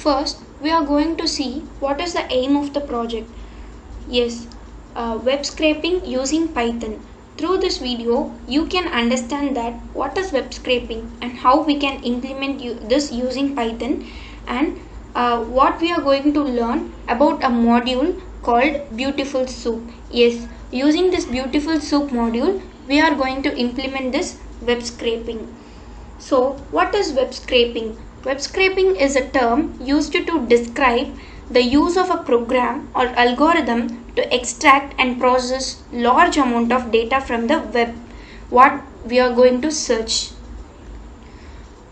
First, we are going to see what is the aim of the project. Yes, web scraping using Python. Through this video, you can understand that what is web scraping and how we can implement this using Python, and what we are going to learn about a module called Beautiful Soup. Yes, using this Beautiful Soup module, we are going to implement this web scraping. So, what is web scraping? Web scraping is a term used to describe the use of a program or algorithm to extract and process large amount of data from the web, what we are going to search.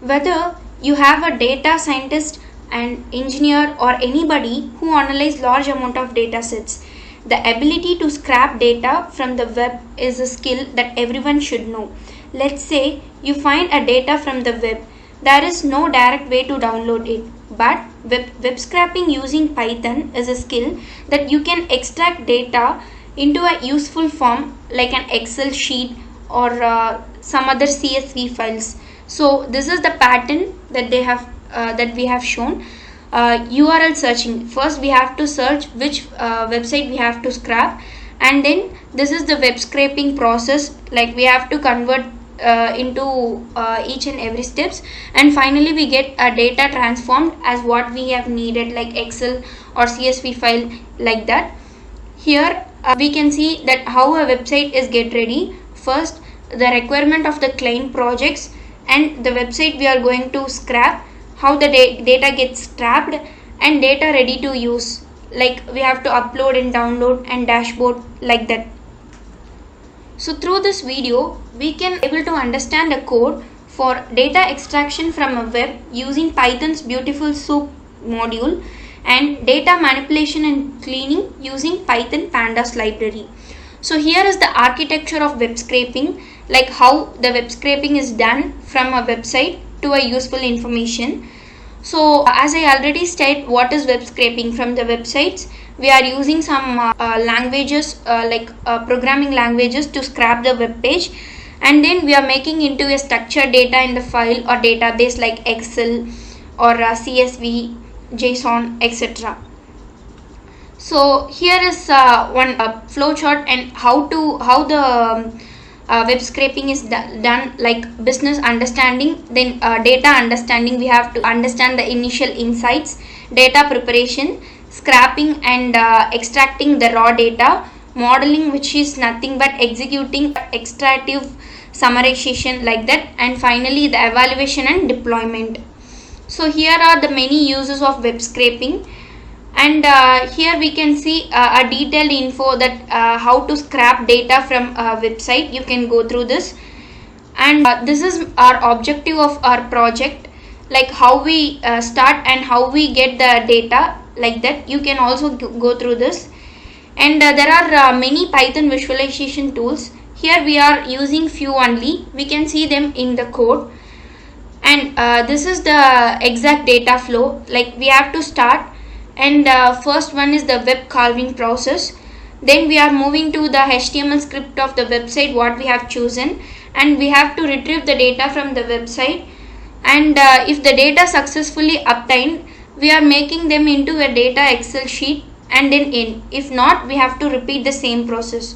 Whether you have a data scientist, an engineer, or anybody who analyze large amount of data sets, the ability to scrap data from the web is a skill that everyone should know. Let's say you find a data from the web. There is no direct way to download it, but web scraping using Python is a skill that you can extract data into a useful form like an Excel sheet or some other CSV files. So this is the pattern that they have that we have shown. URL searching. First we have to search which website we have to scrap, and then this is the web scraping process, like we have to convert into each and every steps, and finally we get a data transformed as what we have needed, like Excel or CSV file, like that. Here we can see that how a website is get ready. First, the requirement of the client projects and the website we are going to scrap, how the data gets scrapped, and data ready to use, like we have to upload and download and dashboard, like that. So through this video, we can able to understand a code for data extraction from a web using Python's Beautiful Soup module, and data manipulation and cleaning using Python Pandas library. So here is the architecture of web scraping, like how the web scraping is done from a website to a useful information. So as I already said, what is web scraping from the websites? We are using some languages like programming languages to scrap the web page, and then we are making into a structured data in the file or database like Excel or CSV, JSON, etc. So here is one flow chart and how the web scraping is done, like business understanding, then data understanding. We have to understand the initial insights, data preparation, scrapping and extracting the raw data, modeling, which is nothing but executing extractive summarization, like that, and finally the evaluation and deployment. So here are the many uses of web scraping, and here we can see a detailed info that how to scrap data from a website. You can go through this, and this is our objective of our project, like how we start and how we get the data, like that. You can also go through this, and there are many Python visualization tools. Here we are using few only. We can see them in the code, and this is the exact data flow, like we have to start, and first one is the web carving process. Then we are moving to the HTML script of the website what we have chosen, and we have to retrieve the data from the website, and if the data successfully obtained, we are making them into a data Excel sheet and then in. If not, we have to repeat the same process.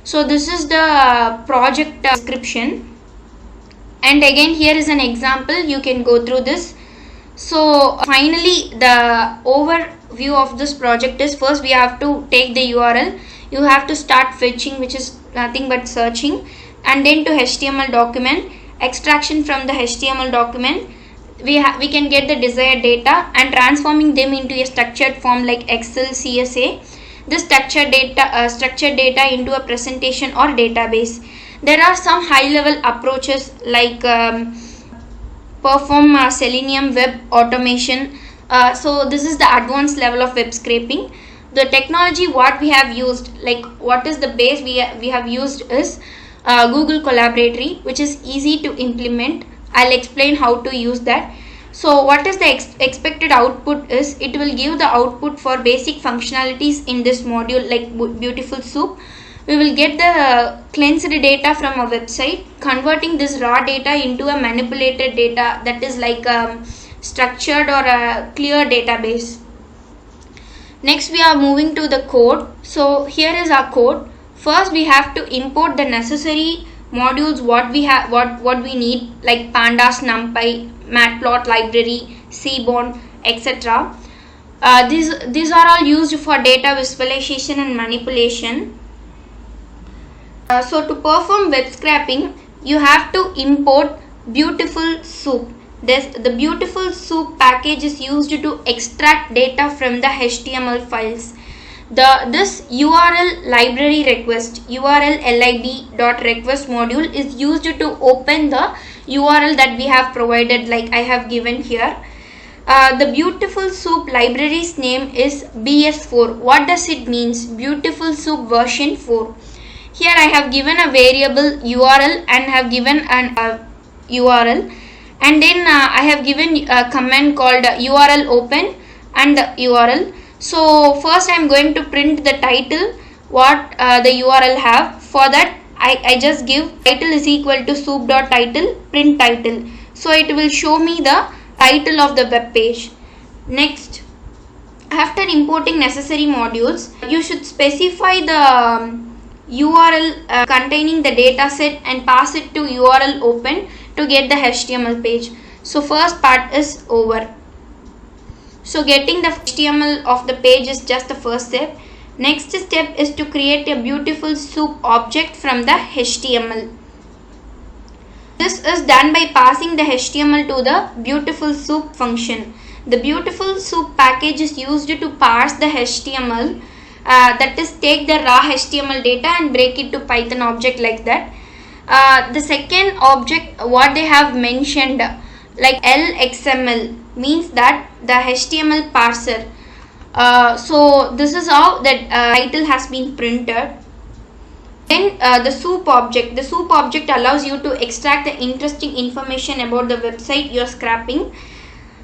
So this is the project description, and again here is an example. You can go through this. So finally the overview of this project is, first we have to take the URL. You have to start fetching, which is nothing but searching, and then to HTML document, extraction from the HTML document. We can get the desired data and transforming them into a structured form like Excel, CSA. This structured data into a presentation or database. There are some high level approaches like perform Selenium web automation. So this is the advanced level of web scraping. The technology what we have used, like what is the base we have used is Google Collaboratory, which is easy to implement. I'll explain how to use that. So what is the expected output is, it will give the output for basic functionalities in this module like Beautiful Soup. We will get the cleansed data from a website, converting this raw data into a manipulated data, that is like structured or a clear database. Next we are moving to the code. So here is our code. First we have to import the necessary modules what we need, like pandas, numpy, matplot library, seaborn, etc. These are all used for data visualization and manipulation. So to perform web scraping, you have to import Beautiful Soup. The Beautiful Soup package is used to extract data from the HTML files. This URL library request, URL lib.request module is used to open the URL that we have provided, like I have given here. The Beautiful Soup library's name is BS4. What does it means? Beautiful Soup version 4. Here I have given a variable URL and have given an URL, and then I have given a command called URL open and URL. So first I am going to print the title what the URL have. For that I just give title is equal to soup.title print title. So it will show me the title of the web page. Next, after importing necessary modules, you should specify the URL containing the dataset and pass it to URL open to get the HTML page. So first part is over. So getting the HTML of the page is just the first step. Next step is to create a Beautiful Soup object from the HTML. This is done by passing the HTML to the Beautiful Soup function. The Beautiful Soup package is used to parse the HTML, that is take the raw HTML data and break it to Python object like that. The second object what they have mentioned, like LXML, means that the HTML parser. So this is how that title has been printed. Then the soup object. The soup object allows you to extract the interesting information about the website you are scraping.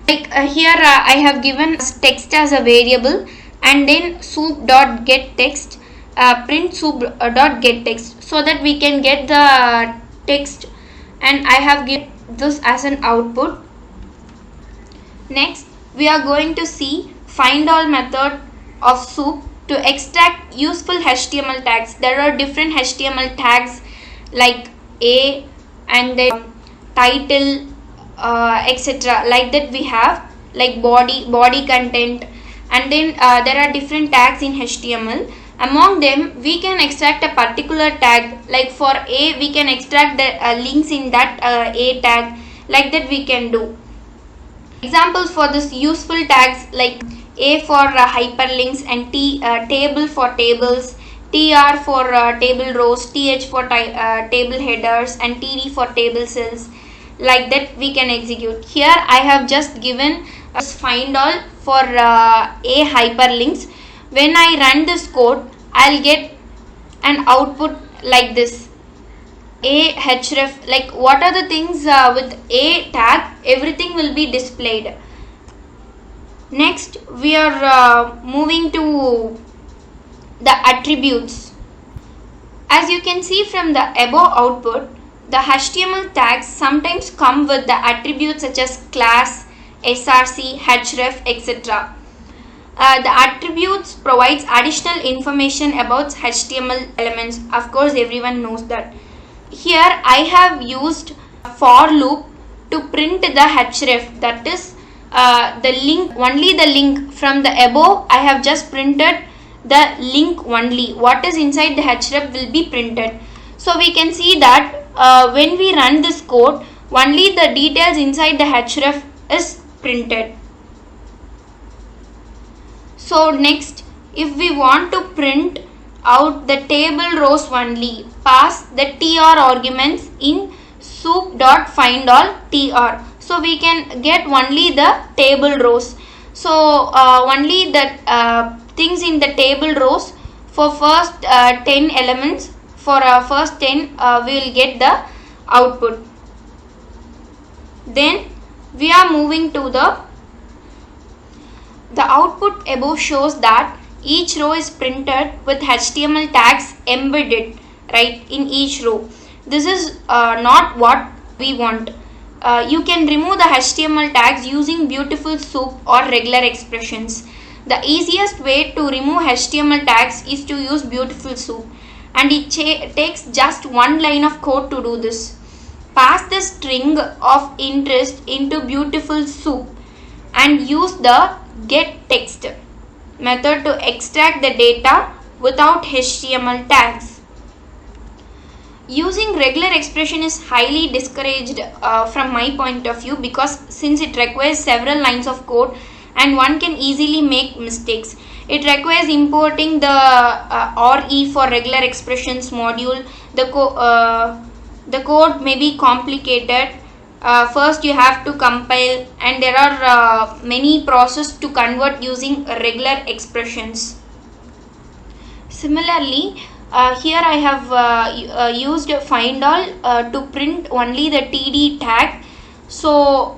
Like here I have given text as a variable, and then soup.getText, print soup.getText, so that we can get the text, and I have given this as an output. Next we are going to see find all method of soup to extract useful HTML tags. There are different HTML tags like a and then title, etc. like that we have, like body content, and then there are different tags in HTML. Among them we can extract a particular tag, like for a we can extract the links in that a tag, like that we can do. Examples for this useful tags like A for hyperlinks, and table for tables, TR for table rows, TH for table headers, and TD for table cells. Like that we can execute. Here I have just given find all for A hyperlinks. When I run this code, I'll get an output like this. A href, like what are the things with A tag, everything will be displayed. Next we are moving to the attributes. As you can see from the above output, the HTML tags sometimes come with the attributes such as class, src, href, etc. The attributes provides additional information about HTML elements. Of course everyone knows that. Here I have used for loop to print the href, that is the link, only the link. From the above I have just printed the link only. What is inside the href will be printed. So we can see that when we run this code, only the details inside the href is printed. So next, if we want to print out the table rows only, pass the tr arguments in soup.findAllTr. So we can get only the table rows. So only the things in the table rows for first 10 elements. For first 10 we will get the output. Then we are moving to the output above shows that each row is printed with HTML tags embedded right in each row. This is not what we want. You can remove the HTML tags using Beautiful Soup or regular expressions. The easiest way to remove HTML tags is to use Beautiful Soup, and it takes just one line of code to do this. Pass the string of interest into Beautiful Soup and use the getText method to extract the data without HTML tags. Using regular expression is highly discouraged from my point of view, because since it requires several lines of code and one can easily make mistakes. It requires importing the RE for regular expressions module. The code may be complicated. First you have to compile, and there are many processes to convert using regular expressions. Similarly, here I have used find all to print only the TD tag. So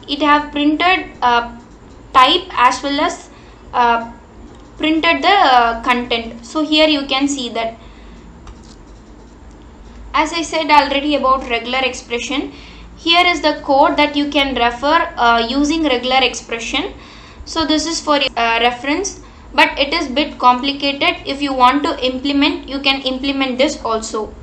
it have printed type as well as printed the content. So here you can see that. As I said already about regular expression, here is the code that you can refer using regular expression. So this is for reference, but it is bit complicated. If you want to implement, you can implement this also.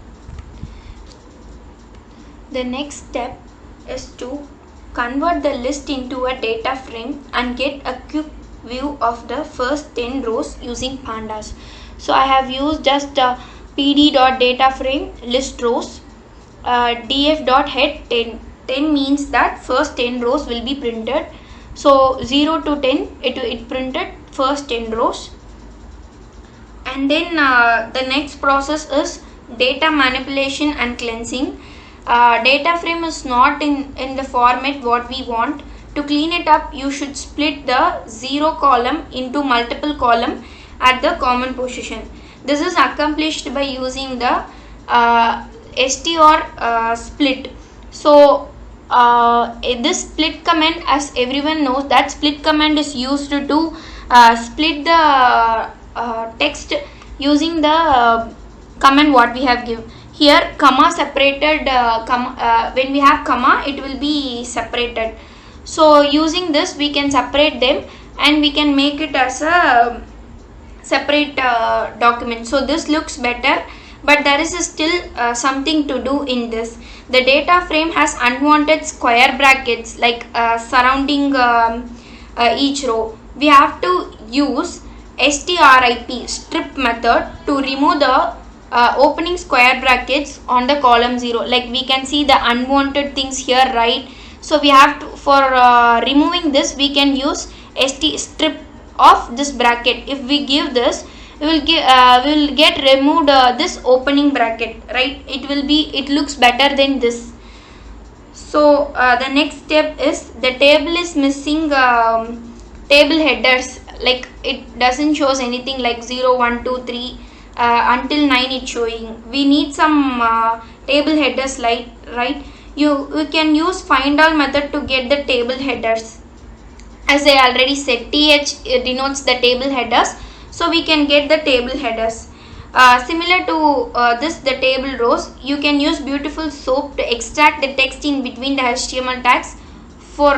The next step is to convert the list into a data frame and get a quick view of the first 10 rows using pandas. So I have used just pd.dataframe list rows, df.head 10. 10 means that first 10 rows will be printed. So 0 to 10 it printed first 10 rows. And then the next process is data manipulation and cleansing. Data frame is not in the format what we want. To clean it up, you should split the 0 column into multiple column at the common position. This is accomplished by using the str split. So this split command, as everyone knows, that split command is used to split the text using the command what we have given. Here comma separated, when we have comma it will be separated. So using this we can separate them and we can make it as a separate document. So this looks better, but there is still something to do in this. The data frame has unwanted square brackets like surrounding each row. We have to use strip method to remove the opening square brackets on the column 0. Like we can see the unwanted things here, right? So we have to, for removing this, we can use strip of this bracket. If we give this, we will get removed this opening bracket, right? It looks better than this. So the next step is the table is missing table headers, like it doesn't shows anything like 0, 1, 2, 3 until 9 it's showing. We need some table headers, like, right? You can use find all method to get the table headers. As I already said, th denotes the table headers, so we can get the table headers. Similar to this, the table rows, you can use Beautiful Soup to extract the text in between the HTML tags for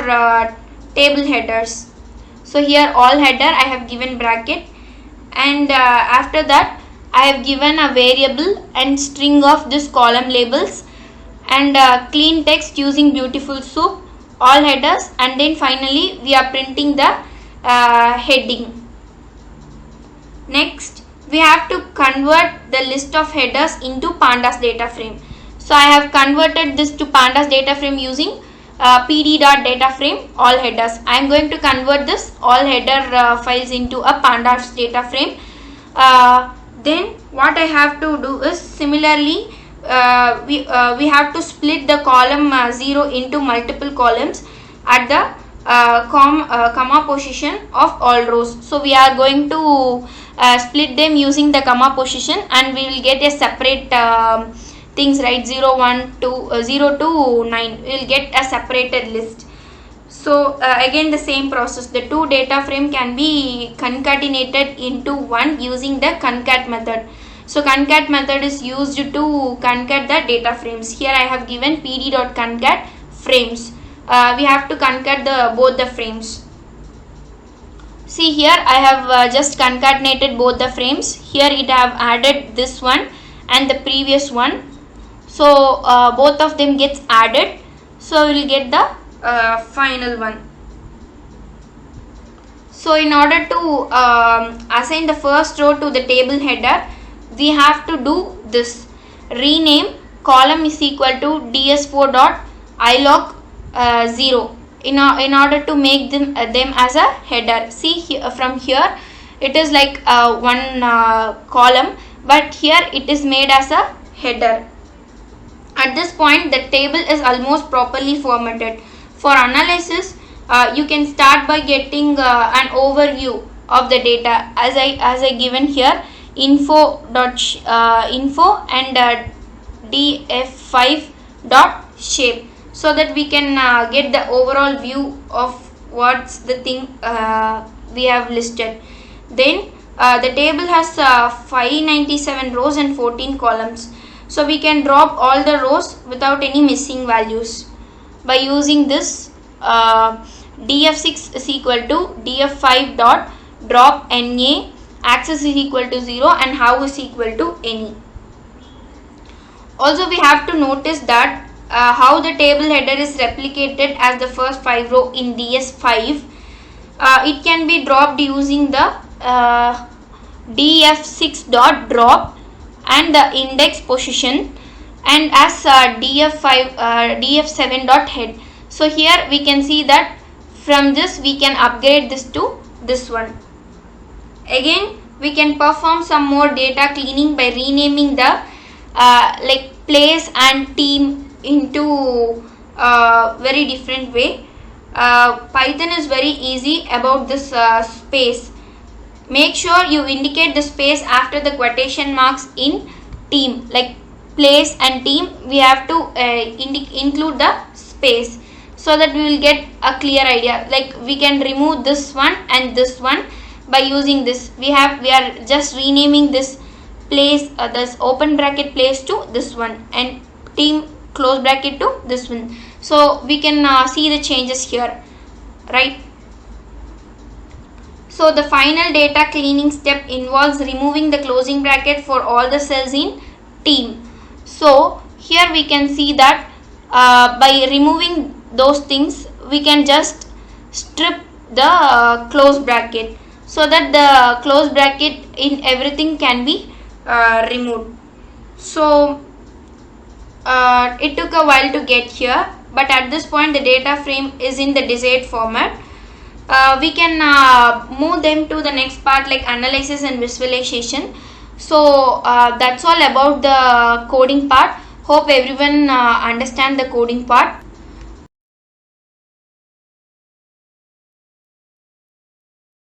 table headers. So here all header I have given bracket, and after that I have given a variable and string of this column labels, and clean text using Beautiful Soup, all headers, and then finally we are printing the heading. Next we have to convert the list of headers into pandas data frame. So I have converted this to pandas data frame using pd.dataframe all headers. I am going to convert this all header files into a pandas data frame. Then what I have to do is, similarly we have to split the column 0 into multiple columns at the comma position of all rows. So we are going to split them using the comma position, and we will get a separate things, right? 0, 1, 2, 0 to 9, we will get a separated list. So again the same process, the two data frame can be concatenated into one using the concat method. So concat method is used to concat the data frames. Here I have given pd.concat frames. We have to concat both the frames. See here, I have just concatenated both the frames. Here it have added this one and the previous one. So both of them gets added. So we will get the final one. So in order to assign the first row to the table header, we have to do this. Rename column is equal to ds4.ilog 0 in order to make them as a header. See here, from here it is like one column, but here it is made as a header. At this point the table is almost properly formatted. For analysis, you can start by getting an overview of the data as I given here, info and df5.shape, so that we can get the overall view of what's the thing we have listed. Then the table has 597 rows and 14 columns, so we can drop all the rows without any missing values by using this df6 is equal to df5 dot drop na, access is equal to 0 and how is equal to any. Also we have to notice that how the table header is replicated as the first 5 row in ds5. It can be dropped using the df6 dot drop and the index position, and as df7 dot head. So here we can see that from this we can upgrade this to this one. Again we can perform some more data cleaning by renaming the like place and team into very different way. Python is very easy about this space. Make sure you indicate the space after the quotation marks in team, like place and team. We have to include the space so that we will get a clear idea. Like we can remove this one and this one by using this. We are just renaming this place, this open bracket place to this one and team close bracket to this one. So we can see the changes here, right? So the final data cleaning step involves removing the closing bracket for all the cells in team. So here we can see that by removing those things we can just strip the close bracket, so that the close bracket in everything can be removed. So it took a while to get here, but at this point the data frame is in the desired format. We can move them to the next part, like analysis and visualization. So that's all about the coding part. Hope everyone understand the coding part.